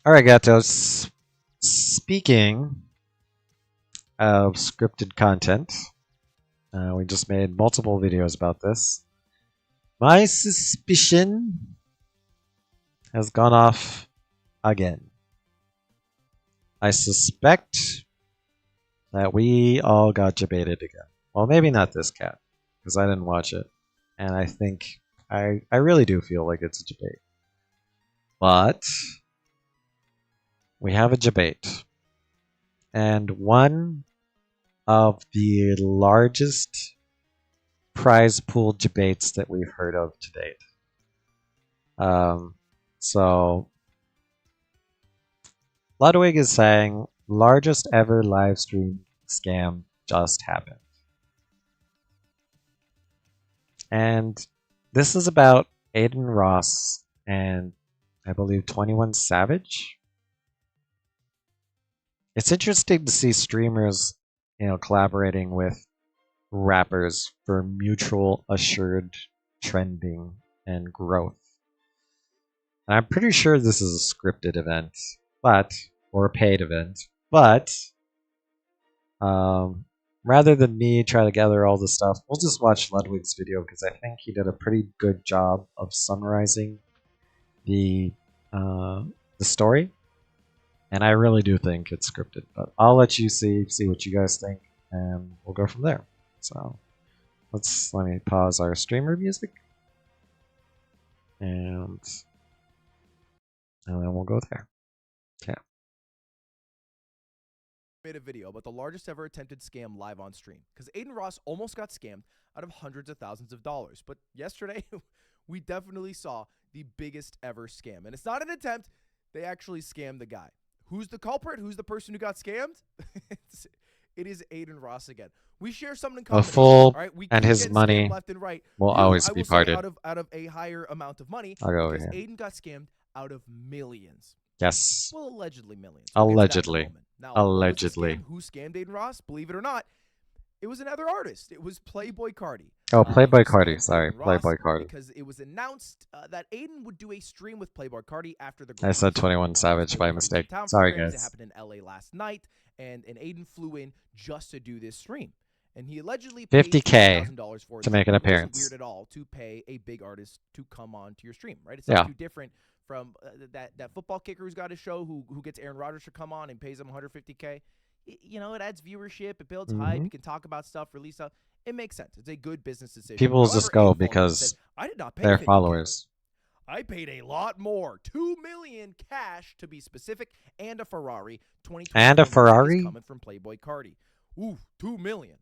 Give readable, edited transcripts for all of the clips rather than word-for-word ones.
Alright, Gatos. Speaking of scripted content, we just made multiple videos about this. My suspicion has gone off again. I suspect that we all got debated again. Well, maybe not this cat, because I didn't watch it. And I think, I really do feel like it's a debate. But, we have a debate. And one of the largest prize pool debates that we've heard of to date. So, Ludwig is saying, largest ever live stream scam just happened. And this is about Aiden Ross and I believe 21 Savage. It's interesting to see streamers, collaborating with rappers for mutual assured trending and growth. And I'm pretty sure this is a scripted event, or a paid event, but rather than me try to gather all the stuff, we'll just watch Ludwig's video because I think he did a pretty good job of summarizing the story. And I really do think it's scripted, but I'll let you see what you guys think, and we'll go from there. So let me pause our streamer music, and then we'll go there. Yeah. Made a video about the largest ever attempted scam live on stream because Aiden Ross almost got scammed out of hundreds of thousands of dollars. But yesterday, we definitely saw the biggest ever scam, and it's not an attempt. They actually scammed the guy. Who's the culprit? Who's the person who got scammed? It is Aiden Ross again. We share something in common. A fool, right? We and his money left and right will always be parted. Out of a higher amount of money. I'll go over here. Aiden got scammed out of millions. Yes. Well, allegedly millions. Allegedly. Now, allegedly. Who scammed Aiden Ross? Believe it or not, it was another artist. It was Playboy Carti. Oh, Playboy Carti. Sorry, Playboy Carti. Because it was announced that Aiden would do a stream with Playboy Carti after the. I said 21 Savage by mistake. Sorry, guys. It happened in LA last night, and Aiden flew in just to do this stream. And he allegedly paid $50K for to make an appearance. It wasn't weird at all to pay a big artist to come on to your stream, right? It's not too different from that football kicker who's got a show who gets Aaron Rodgers to come on and pays him $150K. It adds viewership, it builds hype, you can talk about stuff, release stuff. It makes sense. It's a good business decision. People will just go because I did not pay they're followers. I paid a lot more, $2 million cash to be specific, and a Ferrari. 2020 and a Ferrari coming from Playboy Carti. Ooh, $2 million.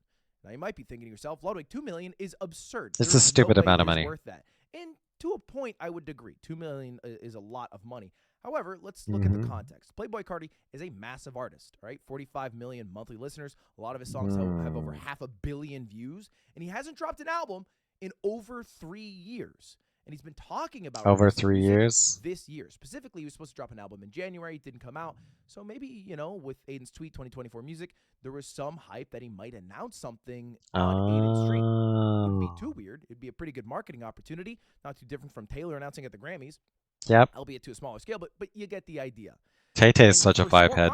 Now you might be thinking to yourself, Ludwig, $2 million is absurd. It's a stupid amount of money. Worth that. And to a point, I would agree. $2 million is a lot of money. However, let's look at the context. Playboy Carti is a massive artist, right? 45 million monthly listeners. A lot of his songs have over 500 million views. And he hasn't dropped an album in over 3 years. And he's been talking about over 3 years this year. Specifically, he was supposed to drop an album in January. It didn't come out. So maybe, with Aiden's tweet, 2024 music, there was some hype that he might announce something on Aiden's stream. Wouldn't be too weird. It'd be a pretty good marketing opportunity. Not too different from Taylor announcing at the Grammys. Yep. Albeit to a smaller scale, but you get the idea. Tay-Tay is such a five-head.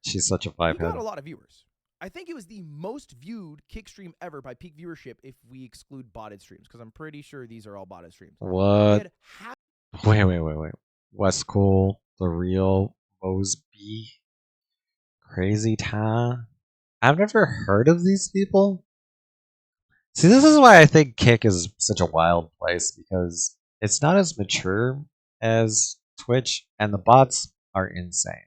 She's such a five-head. He got a lot of viewers. I think it was the most viewed kick stream ever by peak viewership if we exclude botted streams, because I'm pretty sure these are all botted streams. What? Wait. West Cool, The Real, Mosby, Crazy Ta. I've never heard of these people. See, this is why I think Kick is such a wild place, because it's not as mature as Twitch, and the bots are insane.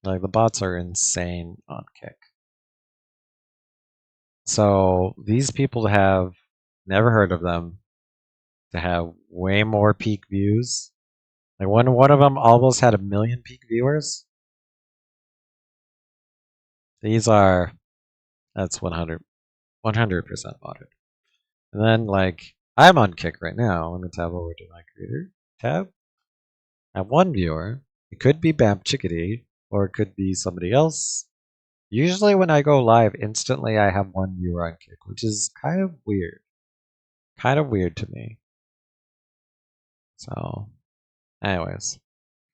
Like, the bots are insane on Kick. So these people have never heard of them, to have way more peak views. Like one of them almost had 1 million peak viewers. That's 100% modded. And then I'm on Kick right now. Let me tab over to my creator tab. I have 1 viewer. It could be Bamp Chickadee, or it could be somebody else. Usually when I go live, instantly I have 1 viewer on Kick, which is kind of weird. Kind of weird to me. So, anyways,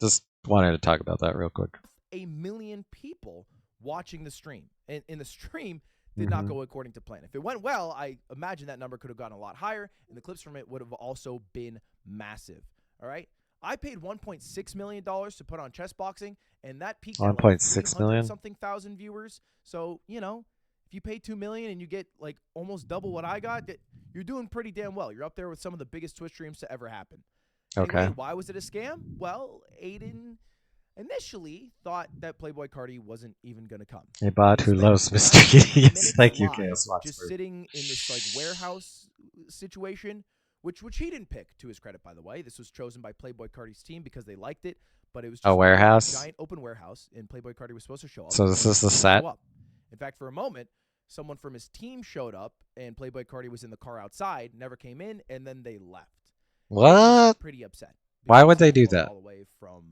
just wanted to talk about that real quick. A million people watching the stream, and the stream did not go according to plan. If it went well, I imagine that number could have gone a lot higher, and the clips from it would have also been massive. All right, I paid $1.6 million to put on chess boxing, and that peaked at like 1.6 300 million. something thousand viewers. So if you pay $2 million and you get like almost double what I got, you're doing pretty damn well. You're up there with some of the biggest Twitch streams to ever happen. Okay. Anyway, why was it a scam? Well, Aiden initially thought that Playboy Cardi wasn't even going to come. A bot who Spent loves around Mr. 10 Idiots. minutes Thank you, live Chaos just Watchford. sitting in this like warehouse situation, which he didn't pick, to his credit, by the way. This was chosen by Playboy Cardi's team because they liked it, but it was just A warehouse? a giant open warehouse, and Playboy Cardi was supposed to show up. So this is the set? In fact, for a moment, someone from his team showed up, and Playboy Cardi was in the car outside, never came in, and then they left. What? Pretty upset. Why would they do that? All the way from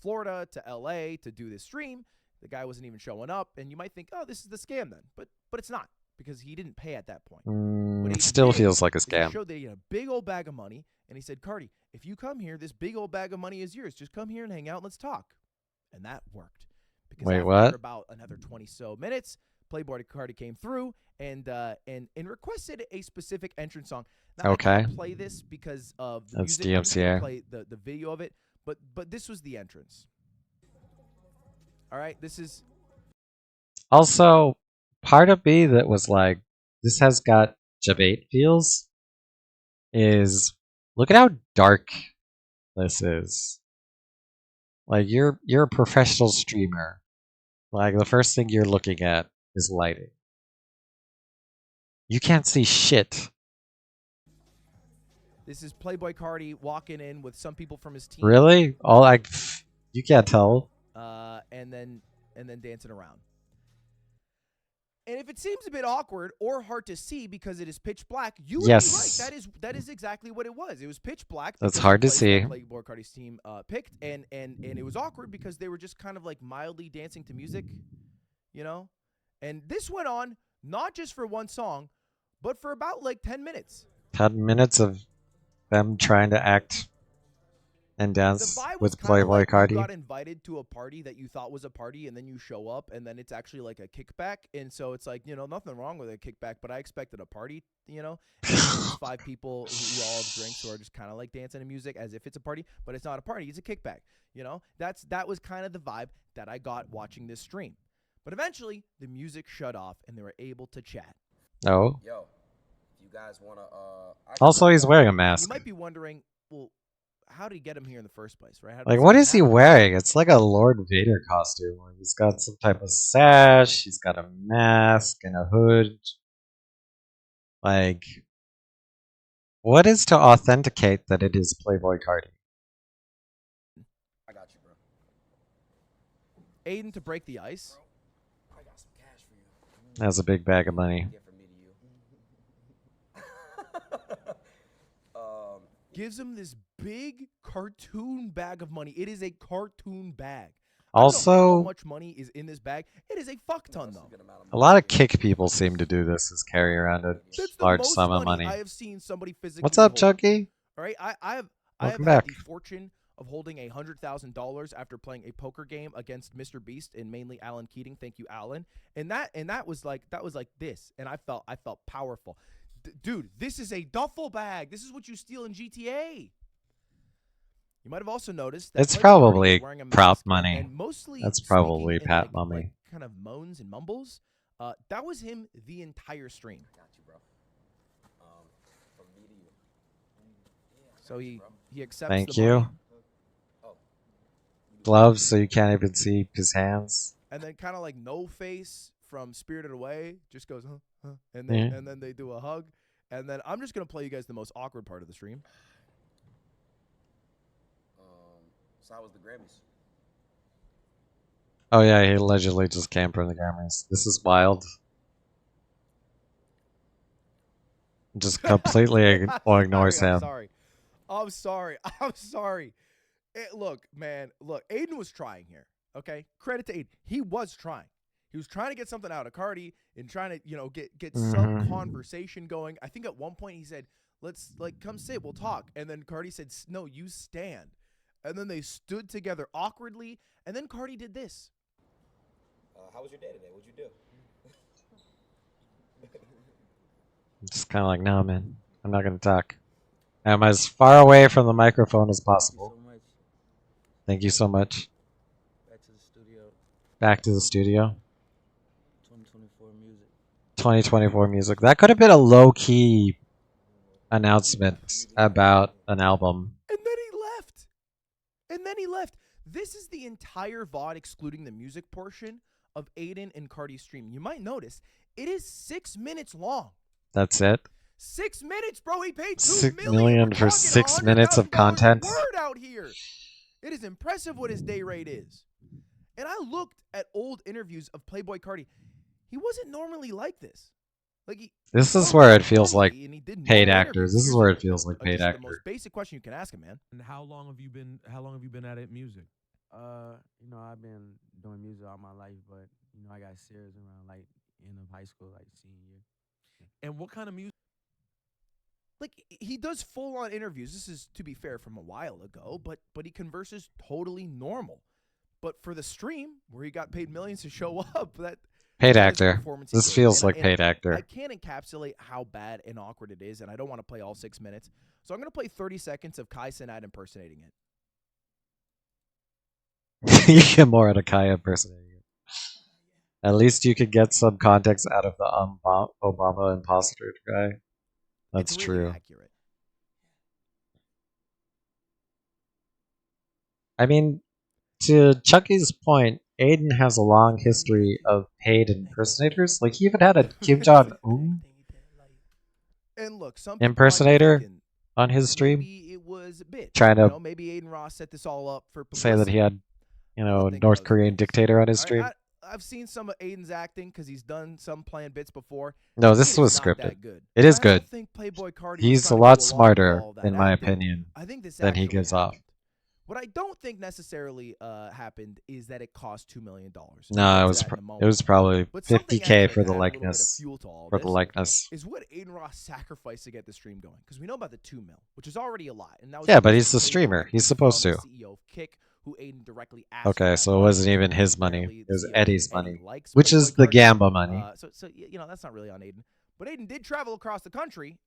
Florida to LA to do this stream. The guy wasn't even showing up, and you might think, oh, this is the scam then. But it's not, because he didn't pay at that point. It still feels like a scam. He showed that he had a big old bag of money, and he said, Cardi, if you come here, this big old bag of money is yours. Just come here and hang out and let's talk. And that worked. Because Wait, after what? about another 20 so minutes, Playboy Cardi came through and requested a specific entrance song. Now, Okay. I can't play this because of the That's music. I'm just gonna DMCA. play the video of it, but this was the entrance. All right, this is Also, part of me that was like, this has got debate feels, is look at how dark this is. Like, you're a professional streamer. Like, the first thing you're looking at is lighting. You can't see shit. This is Playboy Cardi walking in with some people from his team. Really? You can't tell. And then dancing around. And if it seems a bit awkward or hard to see because it is pitch black, you would be right. That is exactly what it was. It was pitch black. That's hard to see. Playboy Cardi's team picked, and it was awkward because they were just kind of like mildly dancing to music, And this went on not just for one song, but for about like 10 minutes. 10 minutes of them trying to act and dance with Playboy Cardi. You got invited to a party that you thought was a party, and then you show up, and then it's actually like a kickback. And so it's like, nothing wrong with a kickback, but I expected a party, And there's 5 people who all have drinks who are just kind of like dancing to music as if it's a party, but it's not a party. It's a kickback. That was kind of the vibe that I got watching this stream. But eventually, the music shut off, and they were able to chat. Oh. Yo, if you guys want to... Also, he's wearing a mask. You might be wondering, well, how did he get him here in the first place, right? Like, what is he wearing? It's like a Lord Vader costume. He's got some type of sash. He's got a mask and a hood. Like, what is to authenticate that it is Playboy Cardi? I got you, bro. Aiden, to break the ice. Bro, I got some cash for you. That's a big bag of money. Get from me to you. Gives him this big cartoon bag of money. It is a cartoon bag. Also, I don't know how much money is in this bag. It is a fuck ton, though. A lot of kick people seem to do this, is carry around a That's large the most sum of money. I have seen somebody physically. What's up, hold. Chunky? All right, I have Welcome had back. the fortune of holding $100,000 after playing a poker game against Mr. Beast and mainly Alan Keating. Thank you, Alan. And that was like this, and I felt powerful. Dude, this is a duffel bag. This is what you steal in GTA. You might have also noticed that It's probably wearing a prop mask money. And mostly That's probably speaking in, pat like, money. like kind of moans and mumbles. That was him the entire stream. Got you, bro. From me to you. So he accepts. Thank the you. money, Gloves so you can't even see his hands. and then kind of like No Face from Spirited Away just goes, huh, and then they do a hug, and then I'm just gonna play you guys the most awkward part of the stream. So how was the Grammys? Oh yeah, he allegedly just came from the Grammys. This is wild. Just completely ignores him. I'm sorry. Look, man. Look, Aiden was trying here. Okay, credit to Aiden. He was trying. He was trying to get something out of Cardi and trying to, get some conversation going. I think at one point he said, "Let's come sit, we'll talk." And then Cardi said, "No, you stand." And then they stood together awkwardly, and then Cardi did this. How was your day today? What'd you do? Just kind of like, no, man, I'm not gonna talk. I'm as far away from the microphone as possible. Thank you so much. Thank you so much. Back to the studio. Back to the studio. 2024 music. 2024 music. That could have been a low-key announcement about an album. And then he left. And then he left. This is the entire VOD excluding the music portion of Aiden and Cardi's stream. You might notice it is 6 minutes long. That's it. 6 minutes, bro. He paid $2 $6 million million We're for talking 6 minutes of $100,000 content. a word out here. It is impressive what his day rate is. And I looked at old interviews of Playboy Cardi. He wasn't normally like this. Like This is where it feels like and he did paid normal actors. interviews. This is Here's where it feels like paid just actor. the most basic question you can ask him, man. And how long have you been at it music? You know, I've been doing music all my life, but you know, I got serious around like end of high school, like senior year. And what kind of music? Like he does full on interviews. This is, to be fair, from a while ago, but he converses totally normal. But for the stream where he got paid millions to show up, that Paid that is the actor. performance he This gave. feels And like paid I actor. can't encapsulate how bad and awkward it is, and I don't want to play all 6 minutes. So I'm going to play 30 seconds of Kai Cenat impersonating it. You get more out of Kai impersonating it. At least you could get some context out of the Obama imposter guy. That's It's really true. accurate. I mean, to Chucky's point, Aiden has a long history of paid impersonators. Like, he even had a Kim Jong-un And look, some people might be impersonator thinking, on his stream, maybe it was a bit. trying to Maybe Aiden Ross set this all up for say that he publicity. had, you I know, don't think North that was the Korean case. dictator on his All right, stream. I've seen some of Aiden's acting because he's done some planned bits before. No, this It was is not scripted. that good. It is I good. don't think Playboy Cardi was He's a trying to lot go along with smarter, all that in my acting. opinion, I think this than he actually gives off. happened. What I don't think necessarily happened is that it cost $2 million. No, it was probably But something 50K actually for the added a little bit of likeness. fuel to all For the this. likeness. Is what Aiden Ross sacrificed to get the stream going, because we know about the $2 million, which is already a lot. And that was Yeah, but because he's the paid streamer. directly He's supposed from to. the CEO of Kick, who Aiden directly asked for Okay, that so it money. wasn't even his money. Apparently, It the was CEO Eddie's Eddie money, likes which Playboy is the Cardi. Gamba money. So that's not really on Aiden. But Aiden did travel across the country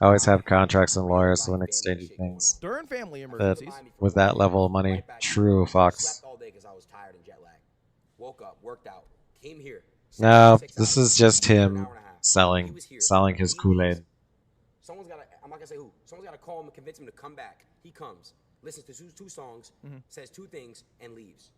Always have contracts and lawyers when exchanging things. during family But emergencies. with that level of money, true, Fox. Slept all day because I was tired and jet lagged. Woke up, worked out, came here. No, 6 this hours, is just here an him hour and a half. He selling was here. selling his He Kool-Aid. leaves. Someone's got to, I'm not going to say who. Someone's got to call him and convince him to come back. He comes, listens to two songs, says 2 things, and leaves.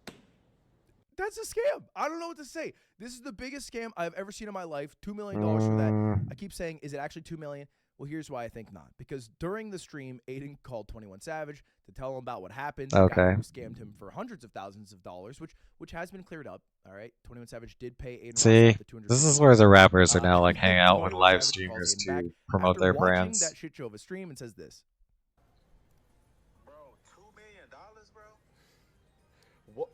That's a scam. I don't know what to say. This is the biggest scam I've ever seen in my life. $2 million for that. I keep saying, is it actually $2 million? Well, here's why I think not. Because during the stream, Aiden called 21 Savage to tell him about what happened. The guy Okay. who scammed him for hundreds of thousands of dollars, which has been cleared up. All right, 21 Savage did pay Aiden See, Ross the $250. this is where the rappers are now like hanging out with 21 live Savage streamers calls Aiden back to promote after their watching brands. that shit show of a stream and says this. Bro, $2 million, bro. What?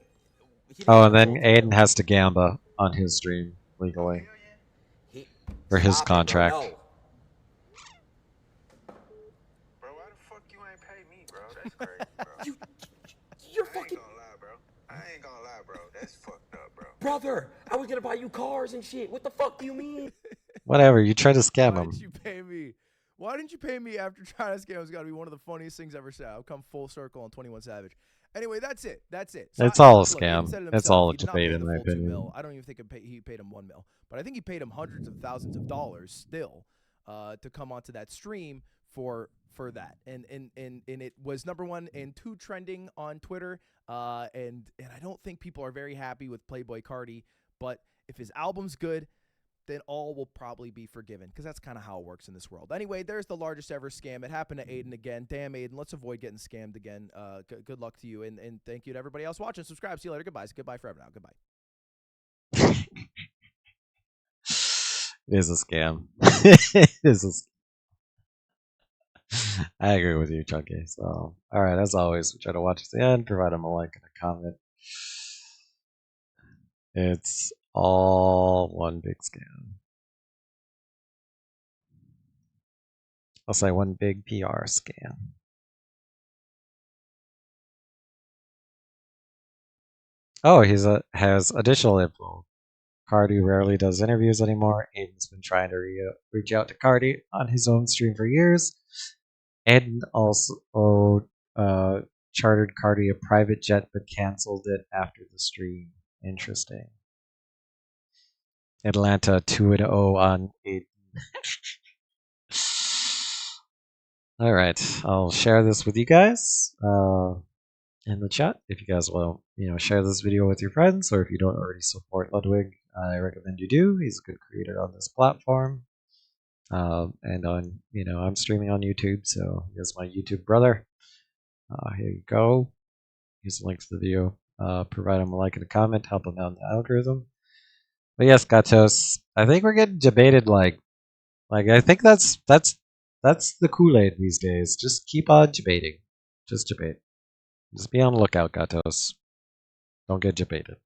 He Oh, and didn't then get the Aiden has to gamba on his stream legally He- for his Stop it, bro. contract. No. Bro, why the fuck you ain't pay me, bro? That's crazy, bro. You're I ain't fucking gonna lie, bro. I ain't gonna lie, bro. That's fucked up, bro. brother. I was gonna buy you cars and shit. What the fuck do you mean? Whatever, you try to scam Why him. didn't you pay me? Why didn't you pay me after trying to scam? It's got to be one of the funniest things ever said. I'll come full circle on 21 Savage. Anyway, that's it. It's all a look, Aiden scam. said it It's himself. all a He did not debate, pay in the my full 2 opinion. mil. I don't even think he paid him 1 mil, but I think he paid him hundreds of thousands of dollars still to come onto that stream for that. And it was #1 and 2 trending on Twitter. And I don't think people are very happy with Playboy Cardi, but if his album's good, then all will probably be forgiven, because that's kind of how it works in this world. Anyway, there's the largest ever scam. It happened to Aiden again. Damn, Aiden. Let's avoid getting scammed again. Good luck to you, and thank you to everybody else watching. Subscribe. See you later. Goodbye. Goodbye forever now. Goodbye. It is a scam. It is I agree with you, Chunky. So, alright, as always, we try to watch to the end, provide him a like and a comment. It's all one big scam. I'll say one big PR scam. Oh, has additional info. Cardi rarely does interviews anymore. Aiden's been trying to reach out to Cardi on his own stream for years. Aiden also chartered Cardi a private jet but canceled it after the stream. Interesting. Atlanta 2-0 on Aiden. All right, I'll share this with you guys in the chat. If you guys will, share this video with your friends, or if you don't already support Ludwig, I recommend you do. He's a good creator on this platform, and I'm streaming on YouTube, so here's my YouTube brother. Here you go. Here's the link to the video. Provide him a like and a comment, help him out in the algorithm. But yes, Gatos, I think we're getting debated like I think that's the Kool-Aid these days. Just keep on debating. Just debate. Just be on the lookout, Gatos. Don't get debated.